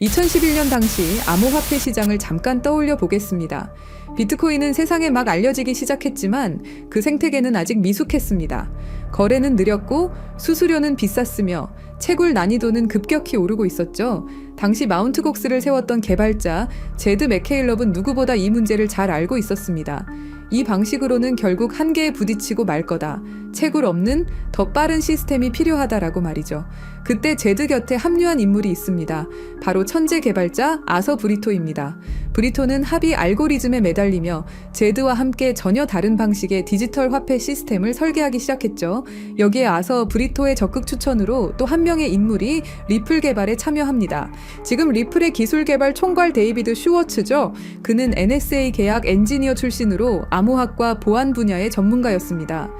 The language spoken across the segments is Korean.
2011년 당시 암호화폐 시장을 잠깐 떠올려 보겠습니다. 비트코인은 세상에 막 알려지기 시작했지만 그 생태계는 아직 미숙했습니다. 거래는 느렸고 수수료는 비쌌으며 채굴 난이도는 급격히 오르고 있었죠. 당시 마운트 곡스를 세웠던 개발자 제드 맥케일럽은 누구보다 이 문제를 잘 알고 있었습니다. 이 방식으로는 결국 한계에 부딪히고 말 거다. 채굴 없는 더 빠른 시스템이 필요하다라고 말이죠. 그때 제드 곁에 합류한 인물이 있습니다. 바로 천재 개발자 아서 브리토입니다. 브리토는 합의 알고리즘에 매달리며 제드와 함께 전혀 다른 방식의 디지털 화폐 시스템을 설계하기 시작했죠. 여기에 아서 브리토의 적극 추천으로 또 한 명의 인물이 리플 개발에 참여합니다. 지금 리플의 기술 개발 총괄 데이비드 슈워츠죠. 그는 NSA 계약 엔지니어 출신으로 암호학과 보안 분야의 전문가였습니다.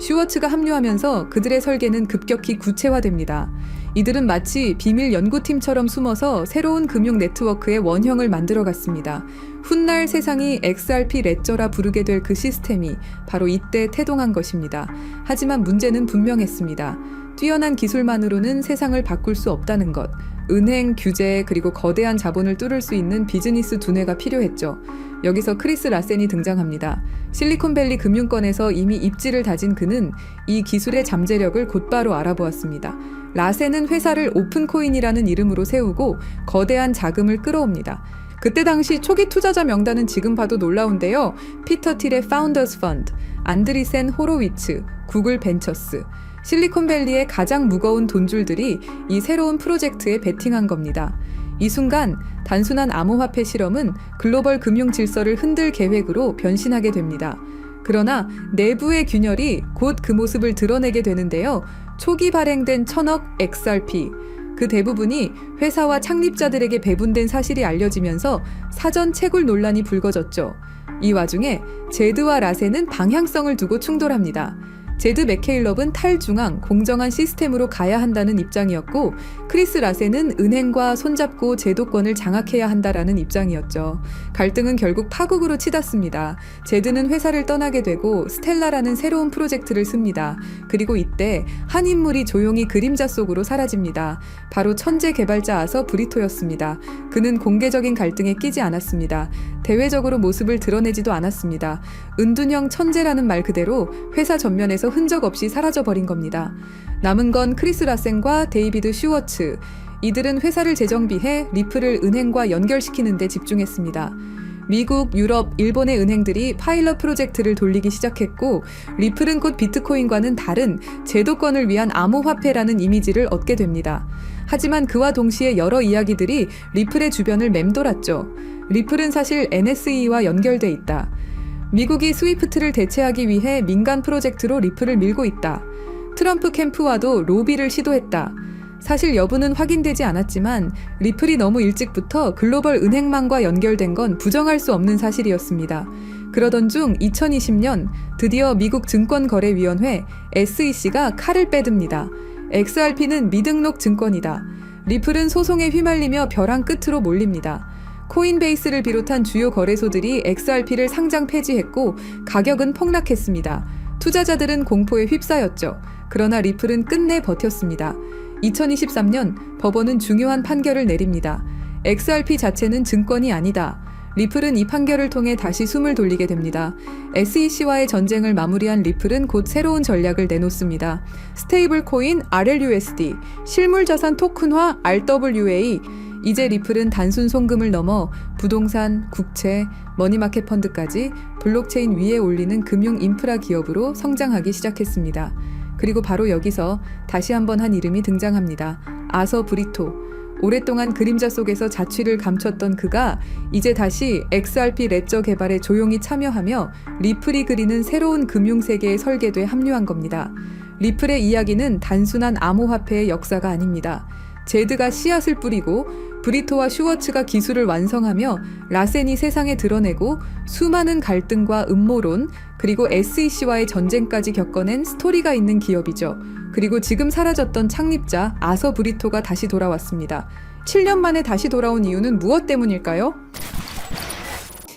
슈워츠가 합류하면서 그들의 설계는 급격히 구체화됩니다. 이들은 마치 비밀 연구팀처럼 숨어서 새로운 금융 네트워크의 원형을 만들어갔습니다. 훗날 세상이 XRP 레저라 부르게 될 그 시스템이 바로 이때 태동한 것입니다. 하지만 문제는 분명했습니다. 뛰어난 기술만으로는 세상을 바꿀 수 없다는 것. 은행, 규제, 그리고 거대한 자본을 뚫을 수 있는 비즈니스 두뇌가 필요했죠. 여기서 크리스 라센이 등장합니다. 실리콘밸리 금융권에서 이미 입지를 다진 그는 이 기술의 잠재력을 곧바로 알아보았습니다. 라센은 회사를 오픈코인이라는 이름으로 세우고 거대한 자금을 끌어옵니다. 그때 당시 초기 투자자 명단은 지금 봐도 놀라운데요. 피터 틸의 파운더스 펀드, 안드리센 호로위츠, 구글 벤처스, 실리콘밸리의 가장 무거운 돈줄들이 이 새로운 프로젝트에 베팅한 겁니다. 이 순간 단순한 암호화폐 실험은 글로벌 금융 질서를 흔들 계획으로 변신하게 됩니다. 그러나 내부의 균열이 곧 그 모습을 드러내게 되는데요. 초기 발행된 1000억 XRP, 그 대부분이 회사와 창립자들에게 배분된 사실이 알려지면서 사전 채굴 논란이 불거졌죠. 이 와중에 제드와 라센은 방향성을 두고 충돌합니다. 제드 맥케일럽은 탈중앙, 공정한 시스템으로 가야 한다는 입장이었고 크리스 라센은 은행과 손잡고 제도권을 장악해야 한다라는 입장이었죠. 갈등은 결국 파국으로 치닫습니다. 제드는 회사를 떠나게 되고 스텔라라는 새로운 프로젝트를 씁니다. 그리고 이때 한 인물이 조용히 그림자 속으로 사라집니다. 바로 천재 개발자 아서 브리토였습니다. 그는 공개적인 갈등에 끼지 않았습니다. 대외적으로 모습을 드러내지도 않았습니다. 은둔형 천재라는 말 그대로 회사 전면에서 흔적 없이 사라져버린 겁니다. 남은 건 크리스 라센과 데이비드 슈워츠. 이들은 회사를 재정비해 리플을 은행과 연결시키는 데 집중했습니다. 미국, 유럽, 일본의 은행들이 파일럿 프로젝트를 돌리기 시작했고 리플은 곧 비트코인과는 다른 제도권을 위한 암호화폐라는 이미지를 얻게 됩니다. 하지만 그와 동시에 여러 이야기들이 리플의 주변을 맴돌았죠. 리플은 사실 NSE와 연결돼 있다. 미국이 스위프트를 대체하기 위해 민간 프로젝트로 리플을 밀고 있다. 트럼프 캠프와도 로비를 시도했다. 사실 여부는 확인되지 않았지만 리플이 너무 일찍부터 글로벌 은행망과 연결된 건 부정할 수 없는 사실이었습니다. 그러던 중 2020년 드디어 미국 증권거래위원회 SEC가 칼을 빼듭니다. XRP는 미등록 증권이다. 리플은 소송에 휘말리며 벼랑 끝으로 몰립니다. 코인베이스를 비롯한 주요 거래소들이 XRP를 상장 폐지했고 가격은 폭락했습니다. 투자자들은 공포에 휩싸였죠. 그러나 리플은 끝내 버텼습니다. 2023년 법원은 중요한 판결을 내립니다. XRP 자체는 증권이 아니다. 리플은 이 판결을 통해 다시 숨을 돌리게 됩니다. SEC와의 전쟁을 마무리한 리플은 곧 새로운 전략을 내놓습니다. 스테이블 코인 RLUSD, 실물자산 토큰화 RWA, 이제 리플은 단순 송금을 넘어 부동산, 국채, 머니마켓 펀드까지 블록체인 위에 올리는 금융 인프라 기업으로 성장하기 시작했습니다. 그리고 바로 여기서 다시 한번 한 이름이 등장합니다. 아서 브리토. 오랫동안 그림자 속에서 자취를 감췄던 그가 이제 다시 XRP 레저 개발에 조용히 참여하며 리플이 그리는 새로운 금융세계의 설계도에 합류한 겁니다. 리플의 이야기는 단순한 암호화폐의 역사가 아닙니다. 제드가 씨앗을 뿌리고 브리토와 슈워츠가 기술을 완성하며 라센이 세상에 드러내고 수많은 갈등과 음모론 그리고 SEC와의 전쟁까지 겪어낸 스토리가 있는 기업이죠. 그리고 지금 사라졌던 창립자 아서 브리토가 다시 돌아왔습니다. 7년 만에 다시 돌아온 이유는 무엇 때문일까요?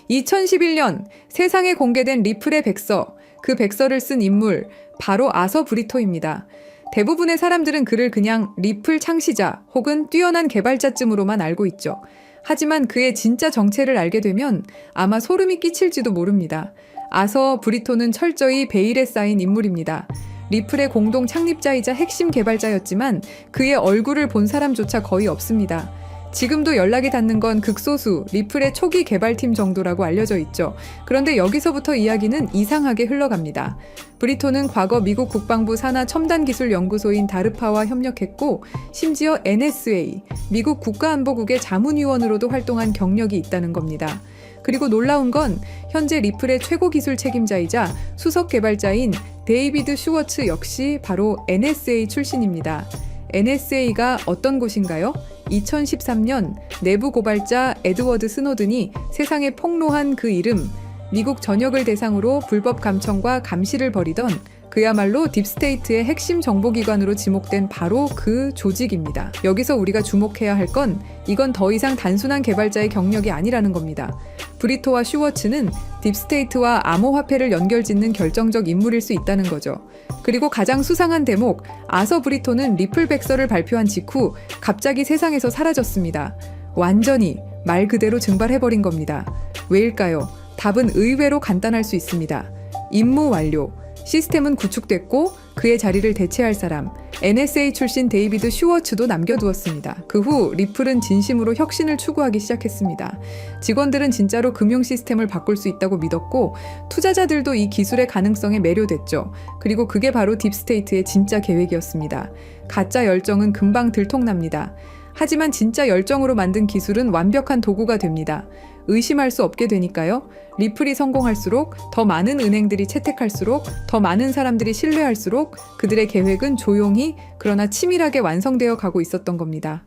2011년 세상에 공개된 리플의 백서, 그 백서를 쓴 인물 바로 아서 브리토입니다. 대부분의 사람들은 그를 그냥 리플 창시자 혹은 뛰어난 개발자쯤으로만 알고 있죠. 하지만 그의 진짜 정체를 알게 되면 아마 소름이 끼칠지도 모릅니다. 아서 브리토는 철저히 베일에 쌓인 인물입니다. 리플의 공동 창립자이자 핵심 개발자였지만 그의 얼굴을 본 사람조차 거의 없습니다. 지금도 연락이 닿는 건 극소수 리플의 초기 개발팀 정도라고 알려져 있죠. 그런데 여기서부터 이야기는 이상하게 흘러갑니다. 브리토는 과거 미국 국방부 산하 첨단기술연구소인 다르파와 협력했고 심지어 NSA, 미국 국가안보국의 자문위원으로도 활동한 경력이 있다는 겁니다. 그리고 놀라운 건 현재 리플의 최고 기술 책임자이자 수석 개발자인 데이비드 슈워츠 역시 바로 NSA 출신입니다. NSA가 어떤 곳인가요? 2013년 내부 고발자 에드워드 스노든이 세상에 폭로한 그 이름, 미국 전역을 대상으로 불법 감청과 감시를 벌이던 그야말로 딥스테이트의 핵심 정보기관으로 지목된 바로 그 조직입니다. 여기서 우리가 주목해야 할 건 이건 더 이상 단순한 개발자의 경력이 아니라는 겁니다. 브리토와 슈워츠는 딥스테이트와 암호화폐를 연결짓는 결정적 인물일 수 있다는 거죠. 그리고 가장 수상한 대목, 아서 브리토는 리플 백서를 발표한 직후 갑자기 세상에서 사라졌습니다. 완전히 말 그대로 증발해버린 겁니다. 왜일까요? 답은 의외로 간단할 수 있습니다. 임무 완료. 시스템은 구축됐고 그의 자리를 대체할 사람, NSA 출신 데이비드 슈워츠도 남겨두었습니다. 그 후 리플은 진심으로 혁신을 추구하기 시작했습니다. 직원들은 진짜로 금융 시스템을 바꿀 수 있다고 믿었고 투자자들도 이 기술의 가능성에 매료됐죠. 그리고 그게 바로 딥스테이트의 진짜 계획이었습니다. 가짜 열정은 금방 들통납니다. 하지만 진짜 열정으로 만든 기술은 완벽한 도구가 됩니다. 의심할 수 없게 되니까요. 리플이 성공할수록 더 많은 은행들이 채택할수록 더 많은 사람들이 신뢰할수록 그들의 계획은 조용히 그러나 치밀하게 완성되어 가고 있었던 겁니다.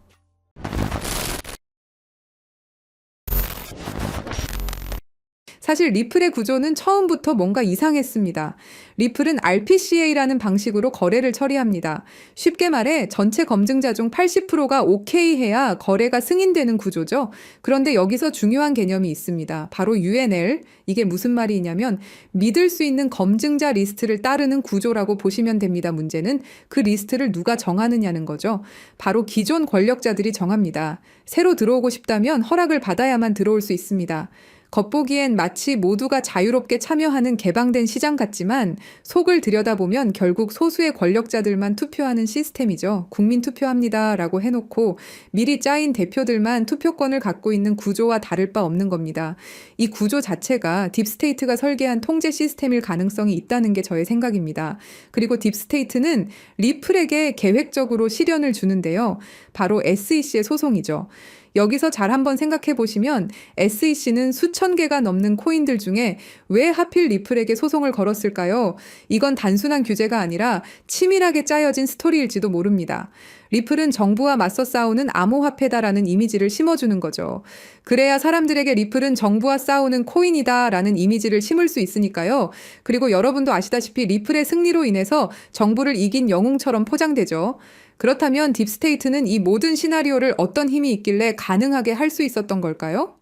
사실 리플의 구조는 처음부터 뭔가 이상했습니다. 리플은 RPCA라는 방식으로 거래를 처리합니다. 쉽게 말해 전체 검증자 중 80%가 오케이 해야 거래가 승인되는 구조죠. 그런데 여기서 중요한 개념이 있습니다. 바로 UNL. 이게 무슨 말이냐면 믿을 수 있는 검증자 리스트를 따르는 구조라고 보시면 됩니다. 문제는 그 리스트를 누가 정하느냐는 거죠. 바로 기존 권력자들이 정합니다. 새로 들어오고 싶다면 허락을 받아야만 들어올 수 있습니다. 겉보기엔 마치 모두가 자유롭게 참여하는 개방된 시장 같지만 속을 들여다보면 결국 소수의 권력자들만 투표하는 시스템이죠. 국민 투표합니다 라고 해놓고 미리 짜인 대표들만 투표권을 갖고 있는 구조와 다를 바 없는 겁니다. 이 구조 자체가 딥스테이트가 설계한 통제 시스템일 가능성이 있다는 게 저의 생각입니다. 그리고 딥스테이트는 리플에게 계획적으로 시련을 주는데요. 바로 SEC의 소송이죠. 여기서 잘 한번 생각해 보시면 SEC는 수천 개가 넘는 코인들 중에 왜 하필 리플에게 소송을 걸었을까요? 이건 단순한 규제가 아니라 치밀하게 짜여진 스토리일지도 모릅니다. 리플은 정부와 맞서 싸우는 암호화폐다라는 이미지를 심어주는 거죠. 그래야 사람들에게 리플은 정부와 싸우는 코인이다라는 이미지를 심을 수 있으니까요. 그리고 여러분도 아시다시피 리플의 승리로 인해서 정부를 이긴 영웅처럼 포장되죠. 그렇다면 딥스테이트는 이 모든 시나리오를 어떤 힘이 있길래 가능하게 할 수 있었던 걸까요?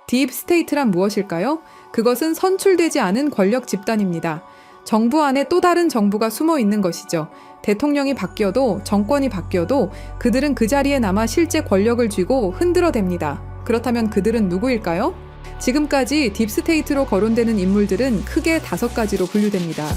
딥스테이트란 무엇일까요? 그것은 선출되지 않은 권력 집단입니다. 정부 안에 또 다른 정부가 숨어 있는 것이죠. 대통령이 바뀌어도 정권이 바뀌어도 그들은 그 자리에 남아 실제 권력을 쥐고 흔들어댑니다. 그렇다면 그들은 누구일까요? 지금까지 딥스테이트로 거론되는 인물들은 크게 5가지로 분류됩니다.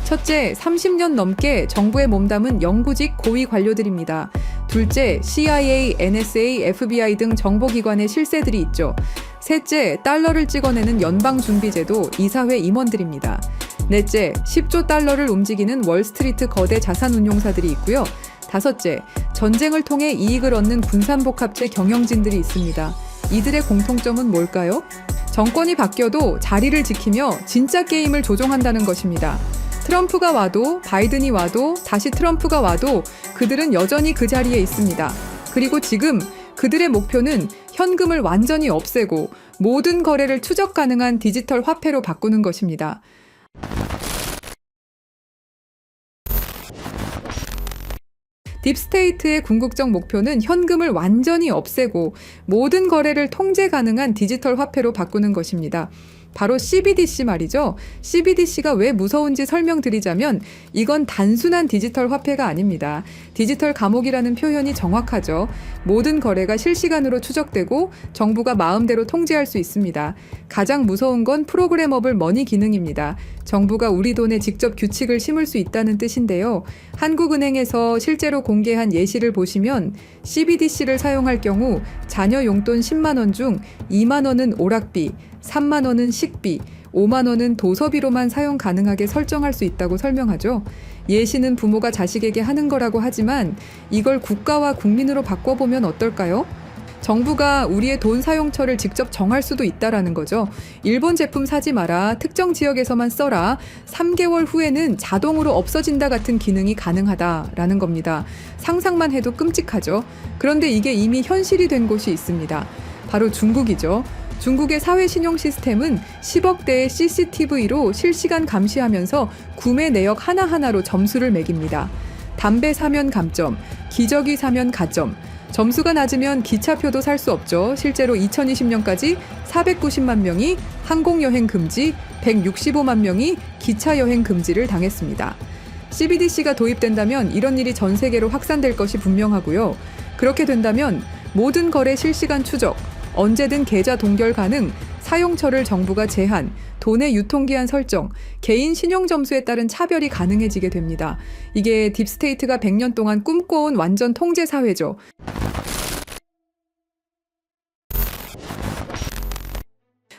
첫째, 30년 넘게 정부에 몸담은 영구직 고위 관료들입니다. 둘째, CIA, NSA, FBI 등 정보기관의 실세들이 있죠. 셋째, 달러를 찍어내는 연방준비제도 이사회 임원들입니다. 넷째, 10조 달러를 움직이는 월스트리트 거대 자산운용사들이 있고요. 다섯째, 전쟁을 통해 이익을 얻는 군산복합체 경영진들이 있습니다. 이들의 공통점은 뭘까요? 정권이 바뀌어도 자리를 지키며 진짜 게임을 조종한다는 것입니다. 트럼프가 와도 바이든이 와도 다시 트럼프가 와도 그들은 여전히 그 자리에 있습니다. 그리고 지금 그들의 목표는 현금을 완전히 없애고 모든 거래를 추적 가능한 디지털 화폐로 바꾸는 것입니다. 딥스테이트의 궁극적 목표는 현금을 완전히 없애고 모든 거래를 통제 가능한 디지털 화폐로 바꾸는 것입니다. 바로 CBDC 말이죠. CBDC가 왜 무서운지 설명드리자면 이건 단순한 디지털 화폐가 아닙니다. 디지털 감옥이라는 표현이 정확하죠. 모든 거래가 실시간으로 추적되고 정부가 마음대로 통제할 수 있습니다. 가장 무서운 건 프로그래머블 머니 기능입니다. 정부가 우리 돈에 직접 규칙을 심을 수 있다는 뜻인데요. 한국은행에서 실제로 공개한 예시를 보시면 CBDC를 사용할 경우 자녀 용돈 10만 원 중 2만 원은 오락비, 3만 원은 식비, 5만 원은 도서비로만 사용 가능하게 설정할 수 있다고 설명하죠. 예시는 부모가 자식에게 하는 거라고 하지만 이걸 국가와 국민으로 바꿔보면 어떨까요? 정부가 우리의 돈 사용처를 직접 정할 수도 있다라는 거죠. 일본 제품 사지 마라, 특정 지역에서만 써라, 3개월 후에는 자동으로 없어진다 같은 기능이 가능하다라는 겁니다. 상상만 해도 끔찍하죠. 그런데 이게 이미 현실이 된 곳이 있습니다. 바로 중국이죠. 중국의 사회 신용 시스템은 10억 대의 CCTV로 실시간 감시하면서 구매 내역 하나하나로 점수를 매깁니다. 담배 사면 감점, 기저귀 사면 가점, 점수가 낮으면 기차표도 살 수 없죠. 실제로 2020년까지 490만 명이 항공여행 금지, 165만 명이 기차여행 금지를 당했습니다. CBDC가 도입된다면 이런 일이 전 세계로 확산될 것이 분명하고요. 그렇게 된다면 모든 거래 실시간 추적, 언제든 계좌 동결 가능, 사용처를 정부가 제한, 돈의 유통기한 설정, 개인 신용점수에 따른 차별이 가능해지게 됩니다. 이게 딥스테이트가 100년 동안 꿈꿔온 완전 통제사회죠.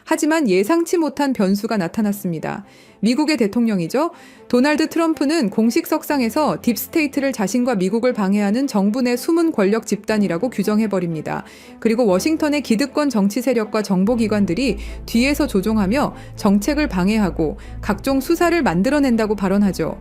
하지만 예상치 못한 변수가 나타났습니다. 미국의 대통령이죠. 도널드 트럼프는 공식 석상에서 딥스테이트를 자신과 미국을 방해하는 정부 내 숨은 권력 집단이라고 규정해버립니다. 그리고 워싱턴의 기득권 정치 세력과 정보기관들이 뒤에서 조종하며 정책을 방해하고 각종 수사를 만들어낸다고 발언하죠.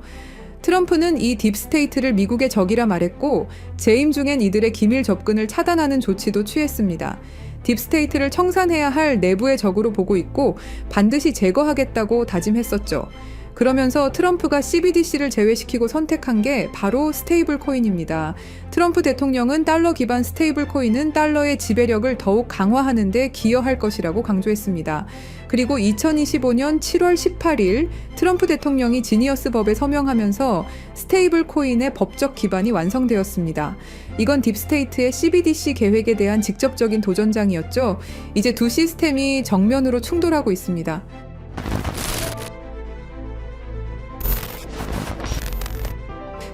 트럼프는 이 딥스테이트를 미국의 적이라 말했고 재임 중엔 이들의 기밀 접근을 차단하는 조치도 취했습니다. 딥스테이트를 청산해야 할 내부의 적으로 보고 있고 반드시 제거하겠다고 다짐했었죠. 그러면서 트럼프가 CBDC를 제외시키고 선택한 게 바로 스테이블 코인입니다. 트럼프 대통령은 달러 기반 스테이블 코인은 달러의 지배력을 더욱 강화하는 데 기여할 것이라고 강조했습니다. 그리고 2025년 7월 18일 트럼프 대통령이 지니어스 법에 서명하면서 스테이블 코인의 법적 기반이 완성되었습니다. 이건 딥스테이트의 CBDC 계획에 대한 직접적인 도전장이었죠. 이제 두 시스템이 정면으로 충돌하고 있습니다.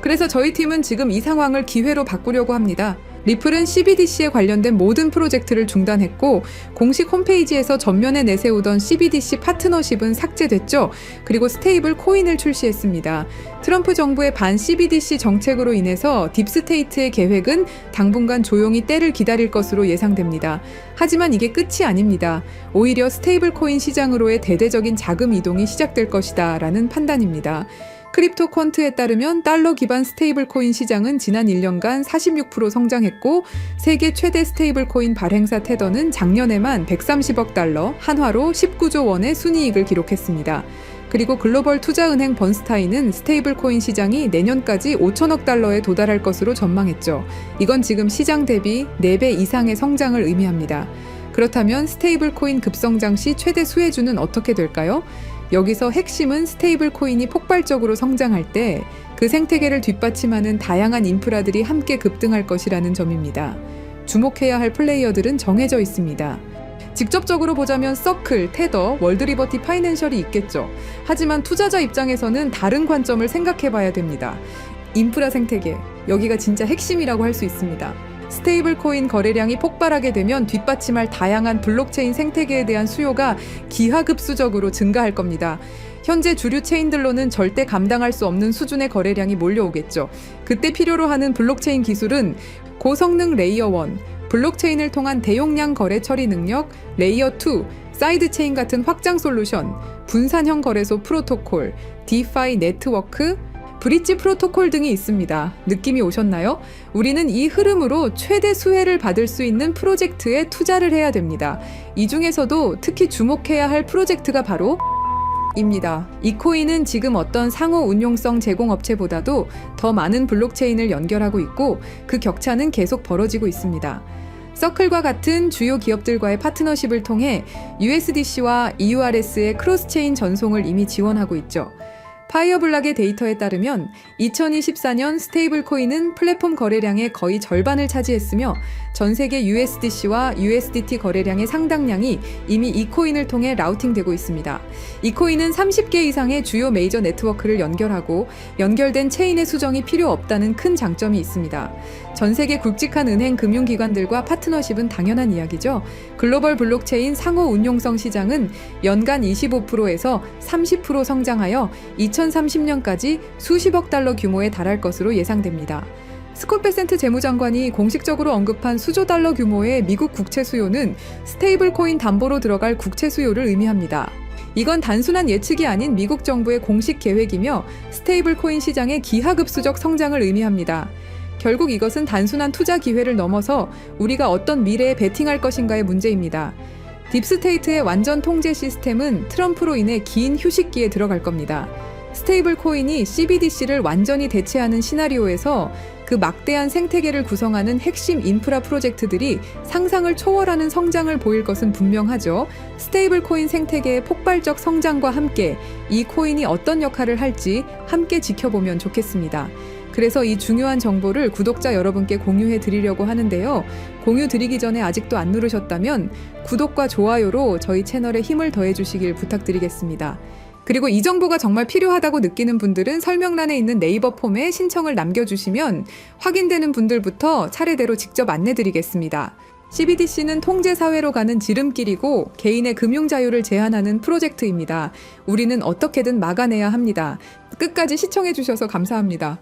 그래서 저희 팀은 지금 이 상황을 기회로 바꾸려고 합니다. 리플은 CBDC에 관련된 모든 프로젝트를 중단했고 공식 홈페이지에서 전면에 내세우던 CBDC 파트너십은 삭제됐죠. 그리고 스테이블 코인을 출시했습니다. 트럼프 정부의 반 CBDC 정책으로 인해서 딥스테이트의 계획은 당분간 조용히 때를 기다릴 것으로 예상됩니다. 하지만 이게 끝이 아닙니다. 오히려 스테이블 코인 시장으로의 대대적인 자금 이동이 시작될 것이다 라는 판단입니다. 크립토 퀀트에 따르면 달러 기반 스테이블 코인 시장은 지난 1년간 46% 성장했고 세계 최대 스테이블 코인 발행사 테더는 작년에만 130억 달러, 한화로 19조 원의 순이익을 기록했습니다. 그리고 글로벌 투자은행 번스타인은 스테이블 코인 시장이 내년까지 5천억 달러에 도달할 것으로 전망했죠. 이건 지금 시장 대비 4배 이상의 성장을 의미합니다. 그렇다면 스테이블 코인 급성장 시 최대 수혜주는 어떻게 될까요? 여기서 핵심은 스테이블 코인이 폭발적으로 성장할 때 그 생태계를 뒷받침하는 다양한 인프라들이 함께 급등할 것이라는 점입니다. 주목해야 할 플레이어들은 정해져 있습니다. 직접적으로 보자면 서클, 테더, 월드리버티 파이낸셜이 있겠죠. 하지만 투자자 입장에서는 다른 관점을 생각해 봐야 됩니다. 인프라 생태계, 여기가 진짜 핵심이라고 할 수 있습니다. 스테이블 코인 거래량이 폭발하게 되면 뒷받침할 다양한 블록체인 생태계에 대한 수요가 기하급수적으로 증가할 겁니다. 현재 주류 체인들로는 절대 감당할 수 없는 수준의 거래량이 몰려오겠죠. 그때 필요로 하는 블록체인 기술은 고성능 레이어 1, 블록체인을 통한 대용량 거래 처리 능력, 레이어 2, 사이드체인 같은 확장 솔루션, 분산형 거래소 프로토콜, 디파이 네트워크, 브릿지 프로토콜 등이 있습니다. 느낌이 오셨나요? 우리는 이 흐름으로 최대 수혜를 받을 수 있는 프로젝트에 투자를 해야 됩니다. 이 중에서도 특히 주목해야 할 프로젝트가 바로 입니다. 이 코인은 지금 어떤 상호 운용성 제공업체보다도 더 많은 블록체인을 연결하고 있고 그 격차는 계속 벌어지고 있습니다. 서클과 같은 주요 기업들과의 파트너십을 통해 USDC와 EURS의 크로스체인 전송을 이미 지원하고 있죠. 파이어블락의 데이터에 따르면 2024년 스테이블 코인은 플랫폼 거래량의 거의 절반을 차지했으며 전 세계 USDC와 USDT 거래량의 상당량이 이미 이 코인을 통해 라우팅되고 있습니다. 이 코인은 30개 이상의 주요 메이저 네트워크를 연결하고 연결된 체인의 수정이 필요 없다는 큰 장점이 있습니다. 전 세계 굵직한 은행 금융기관들과 파트너십은 당연한 이야기죠. 글로벌 블록체인 상호 운용성 시장은 연간 25%에서 30% 성장하여 2030년까지 수십억 달러 규모에 달할 것으로 예상됩니다. 스콧 베센트 재무장관이 공식적으로 언급한 수조 달러 규모의 미국 국채 수요는 스테이블 코인 담보로 들어갈 국채 수요를 의미합니다. 이건 단순한 예측이 아닌 미국 정부의 공식 계획이며 스테이블 코인 시장의 기하급수적 성장을 의미합니다. 결국 이것은 단순한 투자 기회를 넘어서 우리가 어떤 미래에 베팅할 것인가의 문제입니다. 딥스테이트의 완전 통제 시스템은 트럼프로 인해 긴 휴식기에 들어갈 겁니다. 스테이블 코인이 CBDC를 완전히 대체하는 시나리오에서 그 막대한 생태계를 구성하는 핵심 인프라 프로젝트들이 상상을 초월하는 성장을 보일 것은 분명하죠. 스테이블 코인 생태계의 폭발적 성장과 함께 이 코인이 어떤 역할을 할지 함께 지켜보면 좋겠습니다. 그래서 이 중요한 정보를 구독자 여러분께 공유해 드리려고 하는데요. 공유 드리기 전에 아직도 안 누르셨다면 구독과 좋아요로 저희 채널에 힘을 더해 주시길 부탁드리겠습니다. 그리고 이 정보가 정말 필요하다고 느끼는 분들은 설명란에 있는 네이버 폼에 신청을 남겨주시면 확인되는 분들부터 차례대로 직접 안내드리겠습니다. CBDC는 통제사회로 가는 지름길이고 개인의 금융 자유를 제한하는 프로젝트입니다. 우리는 어떻게든 막아내야 합니다. 끝까지 시청해주셔서 감사합니다.